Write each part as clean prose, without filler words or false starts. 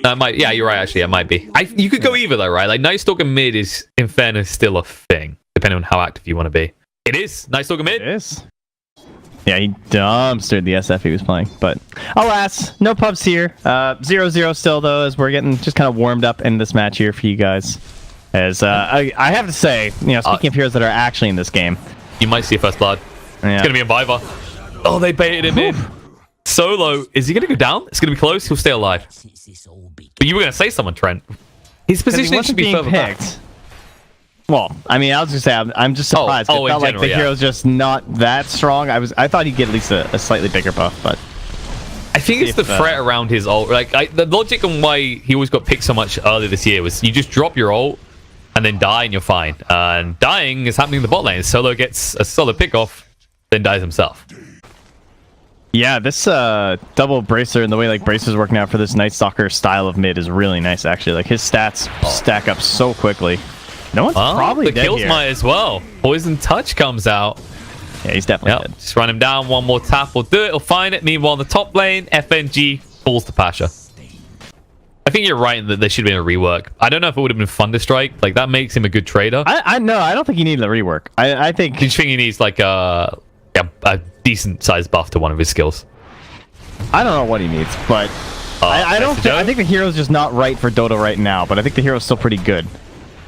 That might, yeah, you're right. Actually, it might be. You could go either though, right? Like Night Stalker mid is, in fairness, still a thing, depending on how active you want to be. It is Night Stalker mid. It is. Yeah, he dumpstered the SF he was playing, but alas, no pubs here. 0-0 still though, as we're getting just kind of warmed up in this match here for you guys. As I have to say, you know, speaking of heroes that are actually in this game, you might see a first blood. Yeah. It's gonna be a Biver. Oh, they baited him in. Solo, is he gonna go down? It's gonna be close. He'll stay alive. But you were gonna say someone, Trent. His positioning should be further back. Well, I mean, I was just saying, I'm just surprised. It felt like the hero's just not that strong. I thought he'd get at least a slightly bigger buff, but I think it's the threat around his ult. Like the logic on why he always got picked so much earlier this year was you just drop your ult and then die and you're fine. And dying is happening in the bot lane. Solo gets a solid pick off, then dies himself. Yeah, this double bracer and the way like bracer's working out for this Night Stalker style of mid is really nice actually. Like his stats stack up so quickly. No one's probably dead kills here. might as well. Poison touch comes out. Yeah, he's definitely dead. Just run him down. One more tap will do it. He'll find it. Meanwhile, in the top lane, FNG falls to Pasha. I think you're right that there should have been a rework. I don't know if it would have been fun to strike. Like that makes him a good trader. I don't think he needed a rework. I think he needs like a decent sized buff to one of his skills. I don't know what he needs, but I think the hero's just not right for Dota right now. But I think the hero's still pretty good.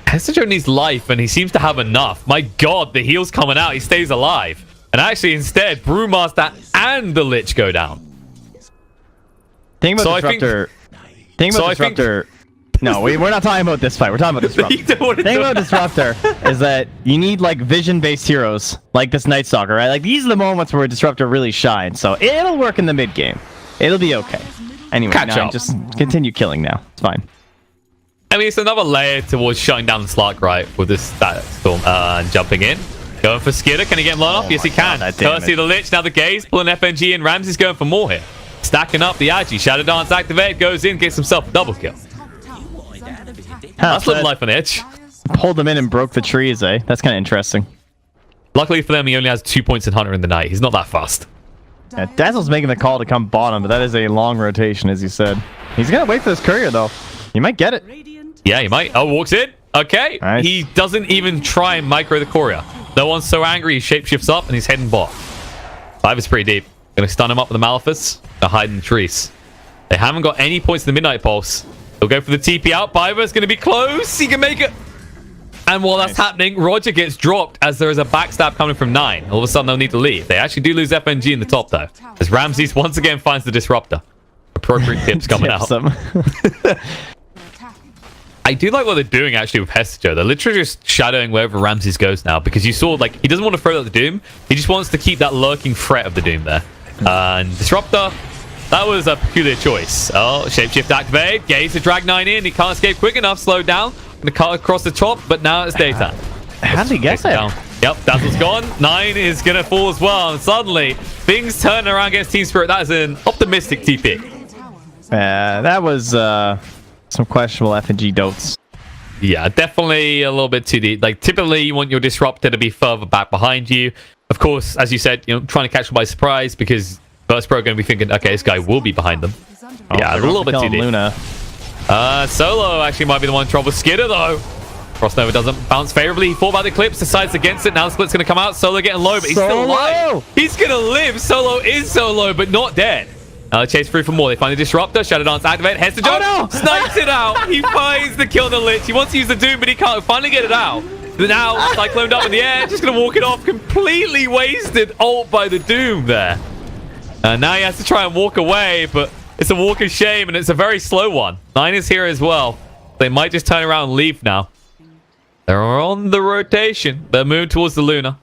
HeStEJoE needs life, and he seems to have enough. My god, the heal's coming out. He stays alive. And actually, instead, Brewmaster and the Lich go down. Think about Disruptor. No, we're not talking about this fight. We're talking about Disruptor. The thing about Disruptor is that you need like vision-based heroes like this Night Stalker, right? Like these are the moments where Disruptor really shines. So it'll work in the mid game. It'll be okay. Anyway, just continue killing now. It's fine. I mean, it's another layer towards shutting down the Slark, right? With this Storm and jumping in. Going for Skidder. Can he get him blown off? Yes, he can. Courtesy of the Lich. Now the Gaze pulling FNG in. Ramsey's going for more here. Stacking up the Agi. Shadow Dance activated. Goes in. Gets himself a double kill. That's living life on the edge. Pulled him in and broke the trees, eh? That's kind of interesting. Luckily for them, he only has 2 points in Hunter in the night. He's not that fast. Yeah, Dazzle's making the call to come bottom, but that is a long rotation, as you said. He's going to wait for this courier, though. He might get it. Yeah, he might. Oh, walks in. Okay. Nice. He doesn't even try and micro the courier. No one's so angry. He shapeshifts up and he's heading bot. Five is pretty deep. Gonna stun him up with the Malefice. They're hiding in the trees. They haven't got any points in the Midnight Pulse. They'll go for the TP out. Biver's gonna be close. He can make it. And while that's happening, RodjER gets dropped as there is a backstab coming from 9. All of a sudden, they'll need to leave. They actually do lose FNG in the top, though. As Ramses once again finds the Disruptor. Appropriate tips coming out. I do like what they're doing, actually, with HeStEJoE. They're literally just shadowing wherever Ramses goes now. Because you saw, like, he doesn't want to throw out the Doom. He just wants to keep that lurking threat of the Doom there. And Disruptor, that was a peculiar choice. Oh, Shapeshift activated. Gaze to drag 9 in. He can't escape quick enough. Slowed down. Gonna cut across the top, but now it's daytime. How did he get that? Yep, Dazzle's gone. 9 is gonna fall as well, and suddenly things turn around against Team Spirit. That is an optimistic TP. That was some questionable FNG dotes. Yeah, definitely a little bit too deep. Like typically, you want your Disruptor to be further back behind you. Of course, as you said, you know, trying to catch them by surprise because Burst Pro are going to be thinking, okay, this guy will be behind them. Yeah, a little bit too deep. Luna. Solo actually might be the one in trouble. Skidder, though. Crossnova doesn't bounce favorably. He thought about the Eclipse, decides against it. Now the split's going to come out. Solo getting low, but he's still alive. He's going to live. Solo is so low, but not dead. Now they chase through for more. They find the Disruptor. Shadow Dance activate. HeStEJoE snipes it out. He finds the kill on the Lich. He wants to use the Doom, but he can't finally get it out. But now, Cycloned up in the air. Just going to walk it off. Completely wasted ult by the Doom there. Now he has to try and walk away, but it's a walk of shame, and it's a very slow one. 9 is here as well. They might just turn around and leave now. They're on the rotation. They're moving towards the Luna.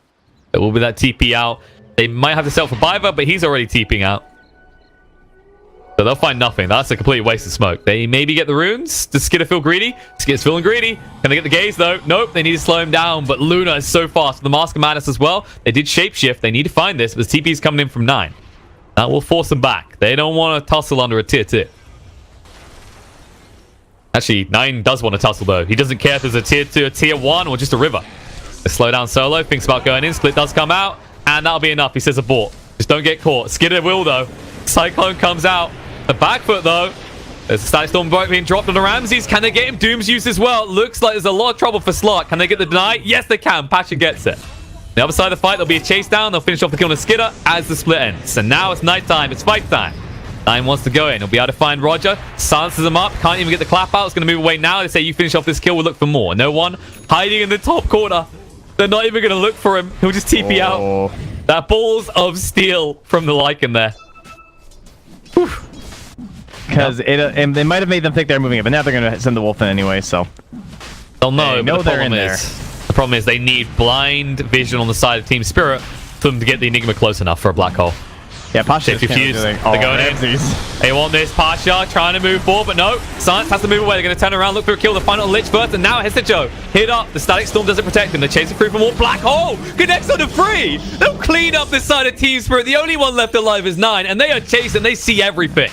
There will be that TP out. They might have to sell for Biver, but he's already TPing out. So they'll find nothing. That's a complete waste of smoke. They maybe get the runes. Does Skidder feel greedy? Skidder's feeling greedy. Can they get the Gaze, though? Nope. They need to slow him down, but Luna is so fast. The Mask of Madness as well. They did shapeshift. They need to find this, but the TP's coming in from 9. That will force them back. They don't want to tussle under a tier 2. Actually, 9 does want to tussle, though. He doesn't care if there's a tier 2, a tier 1, or just a river. They slow down Solo. Thinks about going in. Split does come out. And that'll be enough. He says abort. Just don't get caught. Skidder will, though. Cyclone comes out. The back foot, though. There's a static storm being dropped on the Ramses. Can they get him? Doom's used as well. Looks like there's a lot of trouble for Slark. Can they get the deny? Yes, they can. Pasha gets it. The other side of the fight, there'll be a chase down. They'll finish off the kill on the Skidder as the split ends. And now it's nighttime. It's fight time. Nine wants to go in. He'll be able to find RodjER. Silences him up. Can't even get the clap out. It's going to move away now. They say, you finish off this kill. We'll look for more. No one hiding in the top corner. They're not even going to look for him. He'll just TP out. That balls of steel from the Lycan there. Because it might have made them think they're moving it, but now they're going to send the Wolf in anyway, so. They'll know, they know they're in there. The problem is they need blind vision on the side of Team Spirit for them to get the Enigma close enough for a black hole. Yeah, Pasha They're confused. They're going in. They want this. Pasha trying to move forward, but no. Science has to move away. They're going to turn around, look for a kill. The final Lich first, and now HeStEJoE hit up. The static storm doesn't protect him. They're chasing through for more. Black hole connects on the free. They'll clean up this side of Team Spirit. The only one left alive is 9, and they are chasing. They see everything.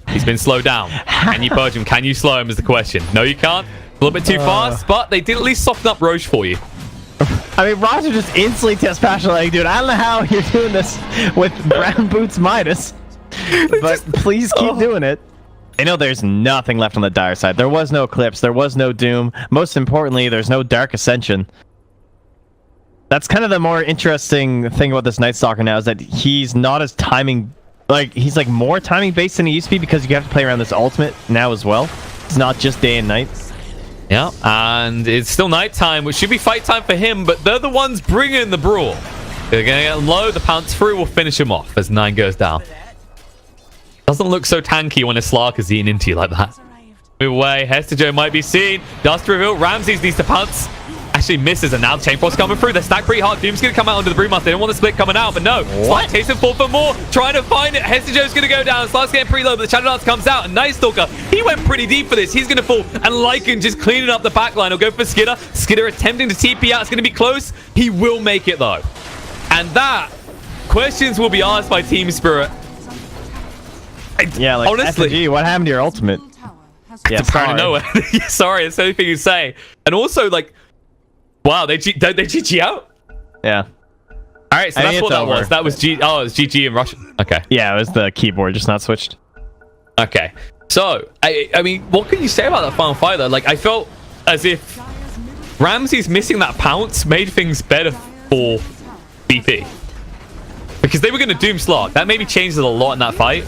He's been slowed down. Can you purge him? Can you slow him is the question. No, you can't. A little bit too fast, but they did at least soften up Roche for you. I mean, RodjER just instantly tests Pasha like, dude, I don't know how you're doing this with brown boots minus. But please keep doing it. I know there's nothing left on the dire side. There was no Eclipse. There was no Doom. Most importantly, there's no Dark Ascension. That's kind of the more interesting thing about this Night Stalker now is that he's not as timing... Like, he's like more timing based than he used to be because you have to play around this ultimate now as well. It's not just day and night. Yeah, and it's still nighttime, which should be fight time for him, but they're the ones bringing the brawl. They're going to get low. The pounce through will finish him off as 9 goes down. Doesn't look so tanky when a Slark is eating into you like that. Move away. HeStEJoE might be seen. Dust reveal. Ramses needs to pounce. Actually misses, and now the Chain Force coming through. They're stacked pretty hard. Doom's going to come out under the Brewmaster. They don't want the split coming out, but no. Slark chasing forward for more. Trying to find it. HeStEJoE's going to go down. Slark's getting pretty low, but the Shadow Dance comes out. And Night Stalker, he went pretty deep for this. He's going to fall. And Lycan just cleaning up the backline. He'll go for Skidder. Skidder attempting to TP out. It's going to be close. He will make it, though. And that, questions will be asked by Team Spirit. Yeah, like, honestly, FG, what happened to your ultimate? Yeah, sorry. Out of nowhere. Sorry, it's the only thing you say. And also, like, wow, they GG out? Yeah. All right, so that's what that was. That was it was GG in Russian. Okay. Yeah, it was the keyboard, just not switched. Okay. So, I mean, what can you say about that final fight, though? Like, I felt as if Ramses missing that pounce made things better for BP. Because they were going to Doom Slark. That maybe changes a lot in that fight.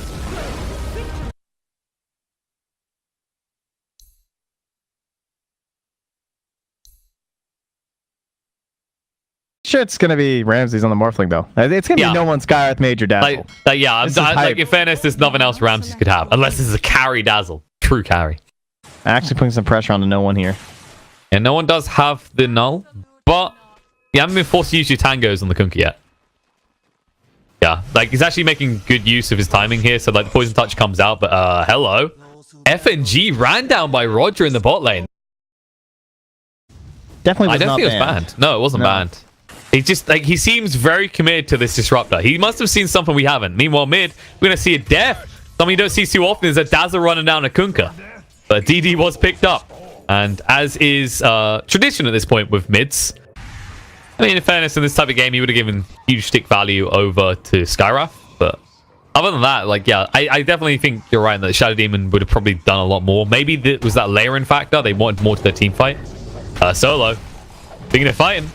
Sure, it's gonna be Ramses on the Morphling though. It's gonna be no one Skyrath Major Dazzle. Like in fairness, there's nothing else Ramses could have unless this is a carry Dazzle, true carry. Actually, putting some pressure on the no one here. And no one does have the null, but you haven't been forced to use your tangos on the Kunkka yet. Yeah, like he's actually making good use of his timing here. So like the poison touch comes out, but hello, FNG ran down by RodjER in the bot lane. Definitely, I don't think it was banned. No, it wasn't banned. He just like he seems very committed to this disruptor. He must have seen something we haven't. Meanwhile, mid, we're gonna see a death. Something you don't see too often is a Dazzle running down a Kunkka. But DD was picked up, and as is tradition at this point with mids. I mean, in fairness, in this type of game, he would have given huge stick value over to Skyrath. But other than that, like yeah, I definitely think you're right that Shadow Demon would have probably done a lot more. Maybe it was that layering factor. They wanted more to their team fight. Solo, thinking of fighting.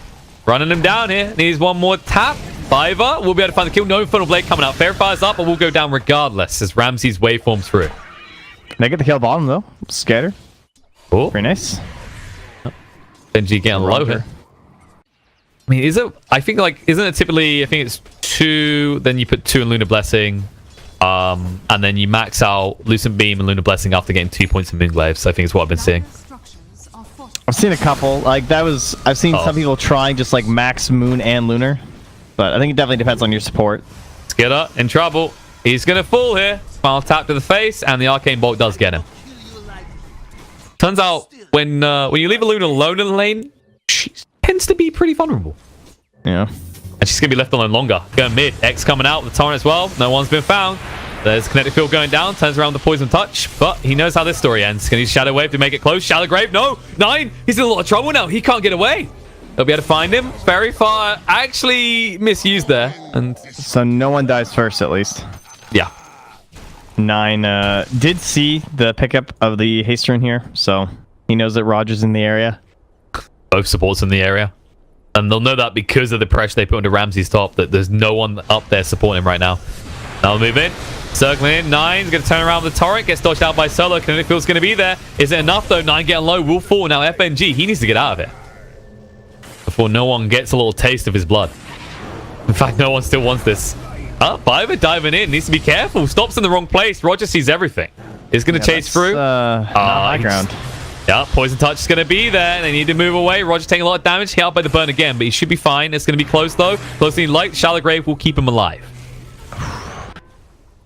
Running him down here. Needs one more tap. Biver will be able to find the kill. No Infernal Blade coming out. Fair fires up, but we'll go down regardless as Ramses waveforms through. They get the kill bottom though. Scatter. Oh, very nice. Benji getting low here. I mean, is it? I think like isn't it typically? I think it's 2. Then you put 2 in Lunar Blessing, and then you max out Lucent Beam and Lunar Blessing after getting 2 points in Moonglaive. So I think it's what I've been seeing. I've seen a couple. Like that was. I've seen some people trying just like max Moon and Lunar, but I think it definitely depends on your support. Skidder in trouble. He's gonna fall here. Final tap to the face, and the Arcane Bolt does get him. Turns out when you leave a Lunar alone in the lane, she tends to be pretty vulnerable. Yeah. And she's gonna be left alone longer. Going mid. X coming out with the Torrent as well. No one's been found. There's Kinetic Field going down. Turns around the Poison Touch. But he knows how this story ends. Can he Shadow Wave to make it close? Shallow Grave? No. 9. He's in a lot of trouble now. He can't get away. They'll be able to find him. Very far. Actually misused there. And so no one dies first, at least. Yeah. Nine did see the pickup of the HeStEJoE-RoTTeN here, so he knows that RodjER's in the area. Both supports in the area. And they'll know that because of the pressure they put into Ramsey's top, that there's no one up there supporting him right now. Now move in. Circling in. Nine's going to turn around with the turret. Gets dodged out by Solo. Kinetic Field's going to be there. Is it enough, though? Nine getting low. Will fall. Now FNG, he needs to get out of it before no one gets a little taste of his blood. In fact, no one still wants this. Biver diving in. Needs to be careful. Stops in the wrong place. RodjER sees everything. He's going to chase through. High ground. Yeah, Poison Touch is going to be there. They need to move away. RodjER taking a lot of damage. Hit out by the burn again, but he should be fine. It's going to be close, though. Closely light. Shallow Grave will keep him alive.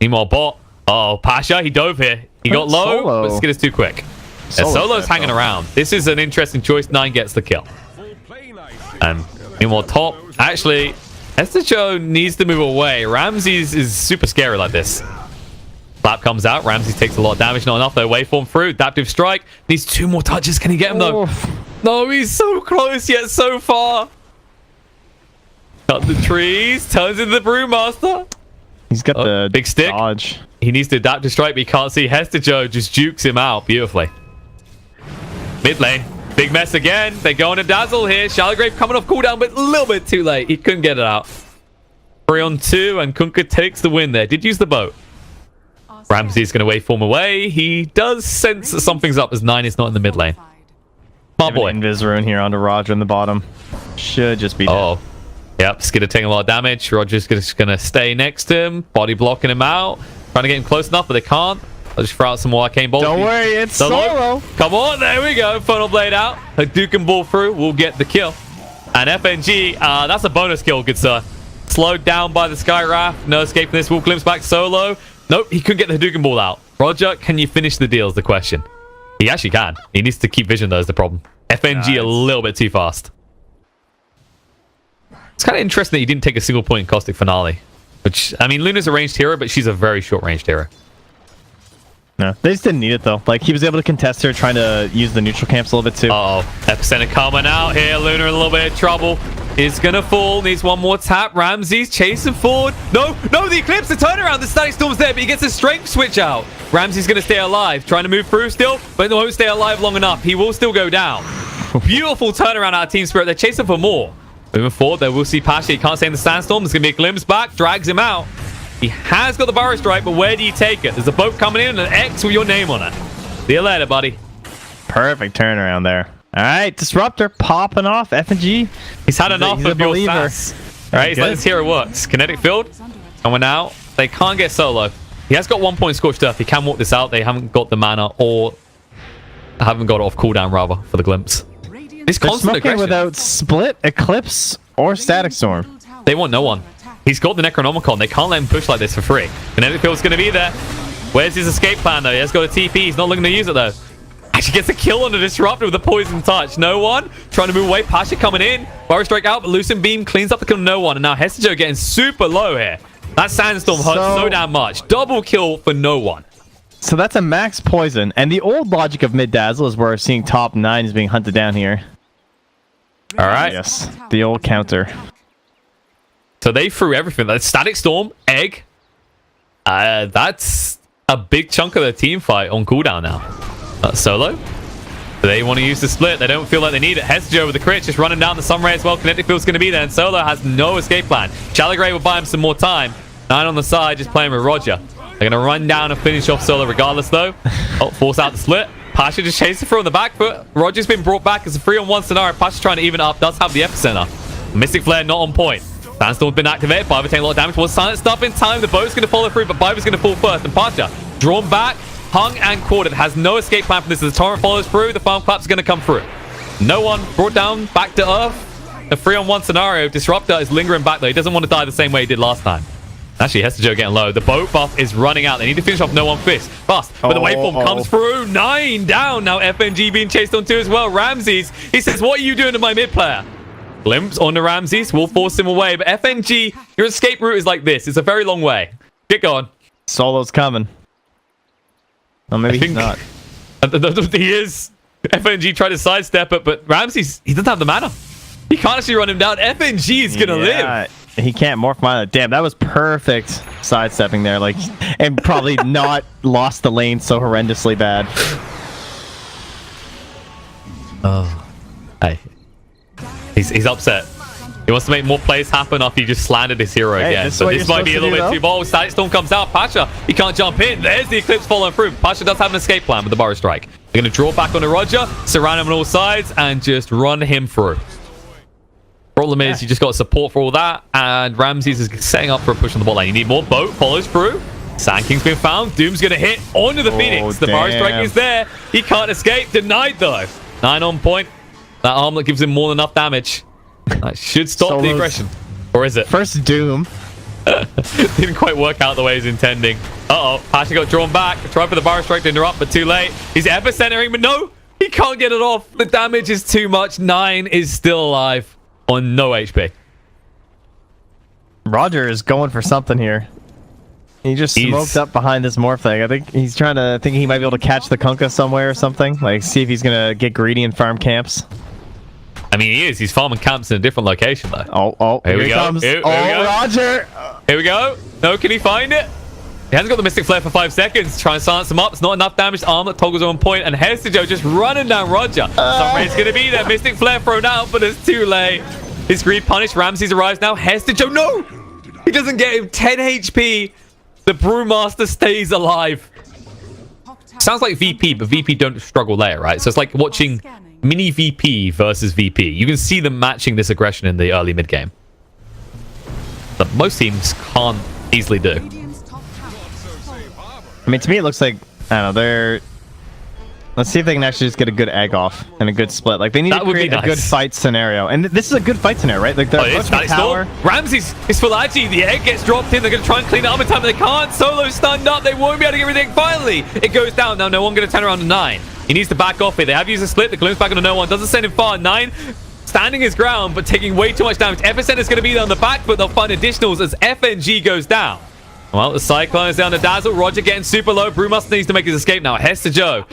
Meanwhile, bot. Oh, Pasha, he dove here. He got low, but Skid is too quick. Solo's hanging around. This is an interesting choice. Nine gets the kill. And meanwhile, top. Actually, HeStEJoE needs to move away. Ramses is super scary like this. Slap comes out. Ramsey takes a lot of damage. Not enough, though. Waveform through. Adaptive Strike. Needs 2 more touches. Can he get him, though? No, he's so close, yet so far. Cut the trees. Turns into the Brewmaster. He's got the big stick. Dodge. He needs to Adaptive Strike, but he can't see. HeStEJoE just jukes him out beautifully. Mid lane. Big mess again. They go on a dazzle here. Shallow Grave coming off cooldown, but a little bit too late. He couldn't get it out. 3 on 2, and Kunkka takes the win there. Did use the boat. Ramsey's going to waveform away. He does sense that something's up as Nine is not in the mid lane. My boy. Invis rune here onto RodjER in the bottom. Should just be dead. Oh. Yep, Skidder taking a lot of damage. RodjER's just going to stay next to him. Body blocking him out. Trying to get him close enough, but they can't. I'll just throw out some more arcane bolts. Don't worry, it's Solo. Come on, there we go. Funnel blade out. Hadouken ball through. We'll get the kill. And FNG, that's a bonus kill, good sir. Slowed down by the Sky Raft. No escape from this. Will glimpse back Solo. Nope, he couldn't get the Hadouken ball out. RodjER, can you finish the deal is the question. He actually can. He needs to keep vision, though, is the problem. FNG a little bit too fast. It's kind of interesting that he didn't take a single point in Caustic Finale. Which, I mean, Luna's a ranged hero, but she's a very short-ranged hero. No, they just didn't need it, though. Like, he was able to contest her, trying to use the neutral camps a little bit, too. Uh-oh. Epicenter coming out here. Luna in a little bit of trouble. Is going to fall. Needs one more tap. Ramsey's chasing forward. No, the Eclipse, the turnaround. The Static Storm's there, but he gets a strength switch out. Ramsey's going to stay alive. Trying to move through still, but won't stay alive long enough. He will still go down. Beautiful turnaround out of Team Spirit. They're chasing for more. Moving forward, there we'll see Pasha. He can't stay in the Sandstorm. There's going to be a glimpse back. Drags him out. He has got the Burrow Strike, but where do you take it? There's a boat coming in and an X with your name on it. See you later, buddy. Perfect turnaround there. All right, Disruptor popping off. FNG. He's had enough of your sass. All right, he's like, this hero works. Kinetic Field coming out. They can't get Solo. He has got 1 point Scorched Earth. He can walk this out. They haven't got the mana, or haven't got it off cooldown, rather, for the glimpse. He's constant aggression. Without Split, Eclipse, or Static Storm. They want no one. He's got the Necronomicon. They can't let him push like this for free. Kinetic Field's going to be there. Where's his escape plan, though? He has got a TP. He's not looking to use it, though. Actually gets a kill on the Disruptor with a Poison Touch. No one. Trying to move away. Pasha coming in. Burrow Strike out, but Lucent Beam cleans up the kill. No one. And now HeStEJoE getting super low here. That Sandstorm hurts so damn much. Double kill for no one. So that's a max poison. And the old logic of mid-dazzle is we're seeing top 9 is being hunted down here. All right. Yes. The old counter. So they threw everything. That's Static Storm, Egg. That's a big chunk of their team fight on cooldown now. Solo. Do they want to use the split? They don't feel like they need it. HeStEJoE with the crit, just running down the Sunray as well. Kinetic Field's going to be there, and Solo has no escape plan. Shallow Grave will buy him some more time. Nine on the side, just playing with RodjER. They're going to run down and finish off Solo regardless, though. Oh, force out the split. Pasha just chasing through on the back foot. RodjER's been brought back as a 3-on-1 scenario. Pasha's trying to even it up. Does have the epicenter. Mystic Flare not on point. Sandstorm's been activated. Biver taking a lot of damage. Was silent stuff in time. The boat's going to follow through, but Biver's going to fall first. And Pasha drawn back, hung and quartered. Has no escape plan from this. As the torrent follows through, the farm clap's going to come through. No one brought down back to earth. A 3-on-1 scenario. Disruptor is lingering back though. He doesn't want to die the same way he did last time. Actually, HeStEJoE getting low. The boat buff is running out. They need to finish off no one fist. Fast. But the waveform comes through. 9 down. Now FNG being chased on 2 as well. Ramses. He says, what are you doing to my mid player? Glimpse on the Ramses. Will force him away. But FNG, your escape route is like this. It's a very long way. Get going. Solo's coming. Oh, maybe he's not. He is. FNG tried to sidestep it, but Ramses, he doesn't have the mana. He can't actually run him down. FNG is going to live. he can't morph mine. Damn, that was perfect sidestepping there. Like, and probably not lost the lane so horrendously bad. Oh, hey, he's upset. He wants to make more plays happen after you just slandered his hero again. But this might be a little bit too bold. Static Storm comes out. Pasha, he can't jump in. There's the Eclipse following through. Pasha does have an escape plan with the Burrow Strike. They're going to draw back onto RodjER, surround him on all sides, and just run him through. Problem is, you just got support for all that, and Ramses is setting up for a push on the bot lane. You need more. Boat follows through. Sand King's been found. Doom's going to hit onto the Phoenix. The Burrow Strike is there. He can't escape. Denied, though. 9 on point. That armlet gives him more than enough damage. That should stop the aggression. Or is it? First Doom. Didn't quite work out the way he's intending. Uh-oh. Pasha got drawn back. Tried for the Burrow Strike to interrupt, but too late. He's epicentering, but no! He can't get it off. The damage is too much. 9 is still alive on no HP. RodjER is going for something here. He just smoked up behind this morph thing. I think he's trying to think he might be able to catch the Kunkka somewhere or something. Like, see if he's going to get greedy and farm camps. I mean, he is. He's farming camps in a different location, though. Oh, here we go. Comes. Here we go. RodjER! Here we go. No, can he find it? He hasn't got the Mystic Flare for 5 seconds. Try and silence him up. It's not enough damage. Armlet toggles on point, and HeStEJoE just running down RodjER. Sunray's going to be there. Mystic Flare thrown out, but it's too late. His greed punished. Ramses arrives now. HeStEJoE, no! He doesn't get him. 10 HP. The Brewmaster stays alive. Sounds like VP, but VP don't struggle there, right? So it's like watching mini VP versus VP. You can see them matching this aggression in the early mid game that most teams can't easily do. I mean, to me, it looks like, I don't know, they're... Let's see if they can actually just get a good egg off and a good split. Like, they need to create a good fight scenario. And this is a good fight scenario, right? Like, they're pushing tower. Ramses is full agi. The egg gets dropped in. They're going to try and clean it up in time, but they can't. Solo's stunned up. They won't be able to get everything. Finally, it goes down. Now, no one going to turn around to 9. He needs to back off it. They have used a split. The glimpse back onto no one. Doesn't send him far. 9 standing his ground, but taking way too much damage. Epicenter's going to be there on the back, but they'll find additionals as FNG goes down. Well, the Cyclone is down to Dazzle. RodjER getting super low. Brewmaster needs to make his escape now. HeStEJoE.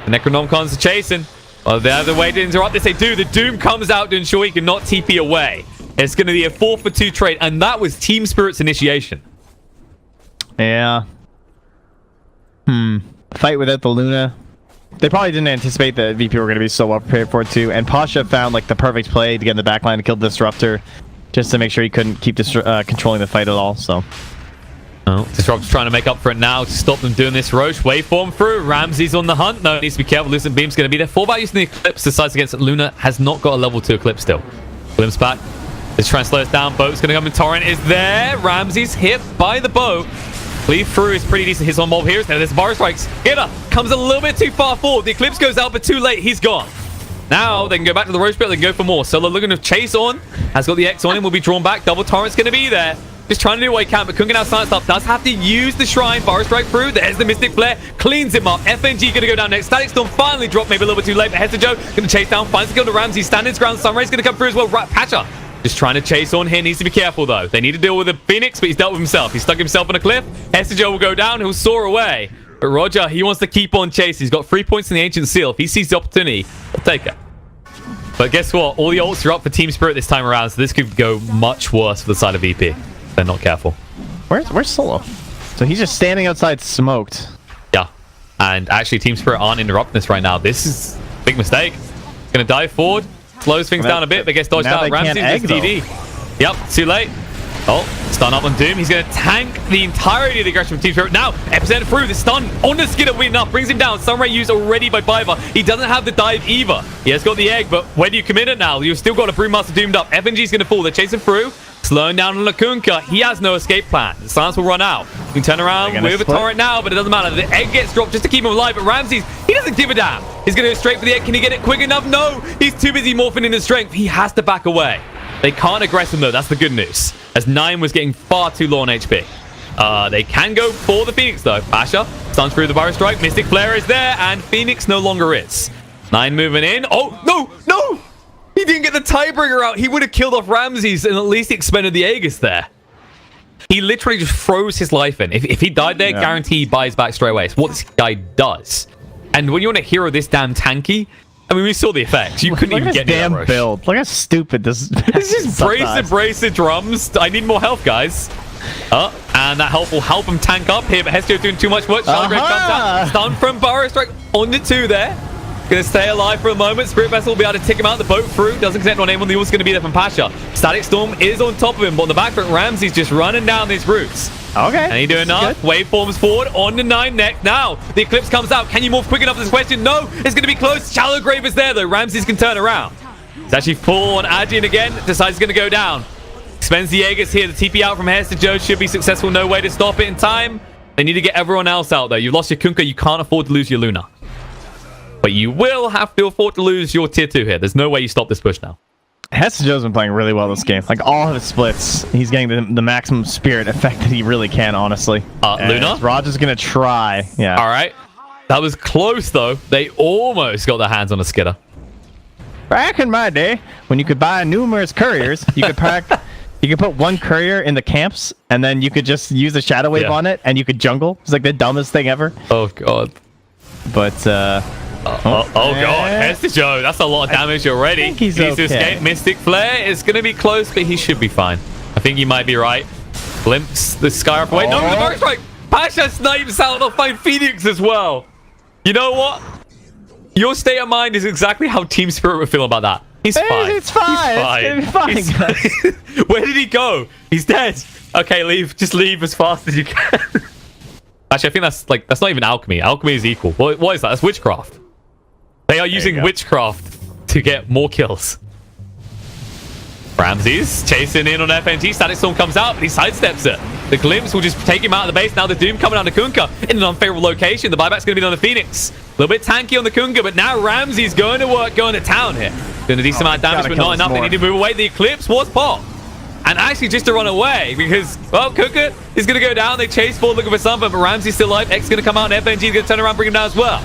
The Necronomicons are chasing. Well, they have the way to interrupt this. They do. The Doom comes out to ensure he cannot TP away. It's going to be a 4-for-2 trade, and that was Team Spirit's initiation. Yeah. Fight without the Luna. They probably didn't anticipate that VP were going to be so well prepared for it too. And Pasha found like the perfect play to get in the backline to kill the Disruptor, just to make sure he couldn't keep controlling the fight at all. So. Oh, Disruptor's trying to make up for it now to stop them doing this. Roche waveform through. Ramses on the hunt. No, needs to be careful. Lucent Beam's going to be there. 4 by using the Eclipse. Decides against it. Luna has not got a level 2 Eclipse still. Glimpse back. Let's try and slow us down. Boat's going to come in. Torrent is there. Ramses hit by the boat. Leave through is pretty decent. Hits on mob here. Now there's Burrow Strikes. Hitter comes a little bit too far forward. The Eclipse goes out, but too late. He's gone. Now they can go back to the Roche pit. They can go for more. Solo looking to chase on. Has got the X on him. Will be drawn back. Double Torrent's going to be there. Just trying to do what he can, but couldn't get out silenced up. Does have to use the Shrine. Burrow Strike through. There's the Mystic Flare. Cleans him up. FNG going to go down next. Static Storm finally dropped, maybe a little bit too late, but HeStEJoE going to chase down. Finds the kill to Ramses. Standing his ground. Sunray's going to come through as well. Patcher just trying to chase on here. Needs to be careful, though. They need to deal with the Phoenix, but he's dealt with himself. He stuck himself on a cliff. HeStEJoE will go down. He'll soar away. But RodjER, he wants to keep on chasing. He's got 3 points in the Ancient Seal. If he sees the opportunity, he'll take it. But guess what? All the ults are up for Team Spirit this time around, so this could go much worse for the side of VP. They're not careful. Where's Solo? So he's just standing outside smoked. Yeah. And actually, Team Spirit aren't interrupting this right now. This is a big mistake. Gonna dive forward. Slows things down a bit. They get dodged out. Ramses gets DD. Yep, too late. Oh, stun up on Doom. He's going to tank the entirety of the aggression from Team Spirit. Now, Epicenter through. The stun on the Skidder win enough. Brings him down. Sunray used already by Biver. He doesn't have the dive either. He has got the egg, but where do you commit it now? You've still got a Brewmaster doomed up. FNG's going to fall. They're chasing through. Slowing down on Kunkka. He has no escape plan. The silence will run out. You can turn around with a torrent now, but it doesn't matter. The egg gets dropped just to keep him alive, but Ramses, he doesn't give a damn. He's going to go straight for the egg. Can he get it quick enough? No. He's too busy morphing into strength. He has to back away. They can't aggress him, though. That's the good news, as 9 was getting far too low on HP. They can go for the Phoenix, though. Pasha stuns through the Burrow Strike. Mystic Flare is there, and Phoenix no longer is. 9 moving in. Oh, no, no! He didn't get the tiebreaker out. He would have killed off Ramses and at least expended the Aegis there. He literally just froze his life in. If he died there, guarantee he buys back straight away. It's what this guy does. And when you want a hero this damn tanky, I mean, we saw the effects. You couldn't even get damn that rush. build. Look how stupid this. This is brace the drums. I need more health, guys. And that help will help him tank up here, but HeStEJoE doing too much work. Charlie comes out. Stun from Burrow Strike on the 2 there. Gonna stay alive for a moment. Spirit Vessel will be able to tick him out the boat through. Doesn't connect on anyone. The ult's gonna be there from Pasha. Static Storm is on top of him, but on the back foot, Ramsey's just running down these routes. Okay. And he doing enough. Waveforms forward on the 9 next. Now, the Eclipse comes out. Can you morph quick enough? This question. No, it's going to be close. Shallow Grave is there, though. Ramses can turn around. It's actually full on Adjian again. Decides he's going to go down. Spends the Aegis here. The TP out from HeStEJoE should be successful. No way to stop it in time. They need to get everyone else out, though. You've lost your Kunkka. You can't afford to lose your Luna. But you will have to afford to lose your tier 2 here. There's no way you stop this push now. HeStEJoE's been playing really well this game. Like, all of his splits, he's getting the maximum spirit effect that he really can, honestly. Luna? RodjER's gonna try. Yeah. All right. That was close, though. They almost got their hands on a Skitter. Back in my day, when you could buy numerous couriers, you could you could put one courier in the camps, and then you could just use a Shadow Wave on it, and you could jungle. It's like the dumbest thing ever. Oh, God. But, Oh god, HeStEJoE, that's a lot of damage already. I think he's needs to okay. escape. Mystic Flare is going to be close, but he should be fine. I think you might be right. Glimpse the sky up away. No, the Burrow Strike. Pasha snipes out. They'll find Phoenix as well. You know what? Your state of mind is exactly how Team Spirit would feel about that. He's fine. It's fine. It's gonna be fine. Where did he go? He's dead. Okay, leave. Just leave as fast as you can. Actually, I think that's not even alchemy. Alchemy is equal. What is that? That's witchcraft. They are using witchcraft to get more kills. Ramses chasing in on FNG. Static Storm comes out, but he sidesteps it. The Glimpse will just take him out of the base. Now the Doom coming down to Kunkka in an unfavorable location. The buyback's going to be on the Phoenix. A little bit tanky on the Kunkka, but now Ramsey's going to work, going to town here. Doing a decent amount of damage, but not enough. They need to move away. The Eclipse was popped. And actually just to run away because, well, Kunkka is going to go down. They chase forward looking for something, but Ramsey's still alive. X is going to come out, and FNG is going to turn around, bring him down as well.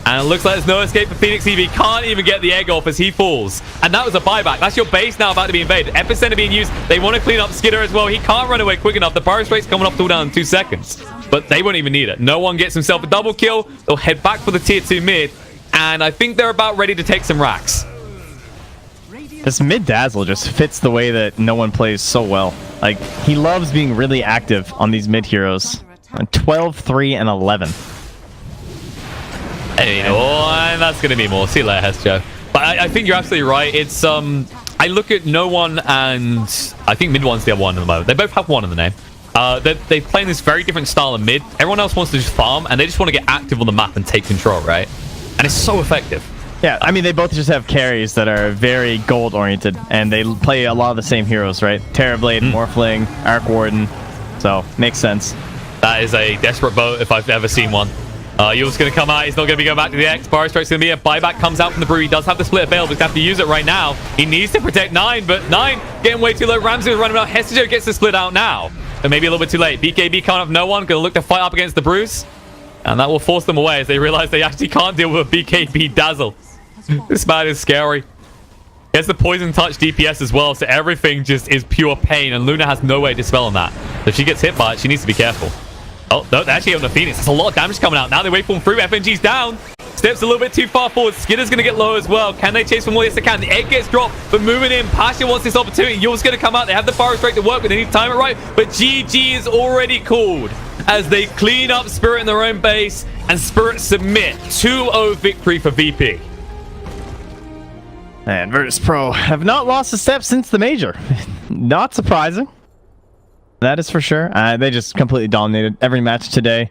And it looks like there's no escape for Phoenix EV. Can't even get the egg off as he falls. And that was a buyback. That's your base now about to be invaded. Epicenter being used. They want to clean up Skitter as well. He can't run away quick enough. The Burrow Strike's coming off cooldown in 2 seconds. But they won't even need it. No one gets himself a double kill. They'll head back for the tier 2 mid. And I think they're about ready to take some racks. This mid dazzle just fits the way that no one plays so well. Like, he loves being really active on these mid heroes. 12, 3, and 11. Hey, you know, and that's going to be more. See you later, HeStEJoE. But I think you're absolutely right. It's I look at no one and I think mid one's the other one at the moment. They both have one in the name. They play this very different style of mid. Everyone else wants to just farm and they just want to get active on the map and take control, right? And it's so effective. Yeah, I mean, they both just have carries that are very gold-oriented, and they play a lot of the same heroes, right? Terrorblade, Morphling, Arc Warden, so makes sense. That is a desperate boat if I've ever seen one. Yule's going to come out. He's not going to be going back to the X. Burrow Strike's going to be a buyback. Comes out from the brew. He does have the split available. He's going to have to use it right now. He needs to protect 9, but 9 getting way too low. Ramsey is running out. HeStEJoE gets the split out now. But maybe a little bit too late. BKB coming up no one. Going to look to fight up against the Bruce. And that will force them away as they realize they actually can't deal with a BKB dazzle. This man is scary. He has the poison touch DPS as well, so everything just is pure pain, and Luna has no way to dispel on that. So if she gets hit by it, she needs to be careful. Oh, no, they're actually on the Phoenix. That's a lot of damage coming out. Now they wait for him through. FNG's down. Steps a little bit too far forward. Skitter's going to get low as well. Can they chase for more? Yes, they can. The egg gets dropped, but moving in. Pasha wants this opportunity. Yule's going to come out. They have the Burrow Strike to work with. They need to time it right, but GG is already called as they clean up Spirit in their own base, and Spirit submit 2-0 victory for VP. And Virtus Pro have not lost a step since the major. Not surprising. That is for sure. They just completely dominated every match today.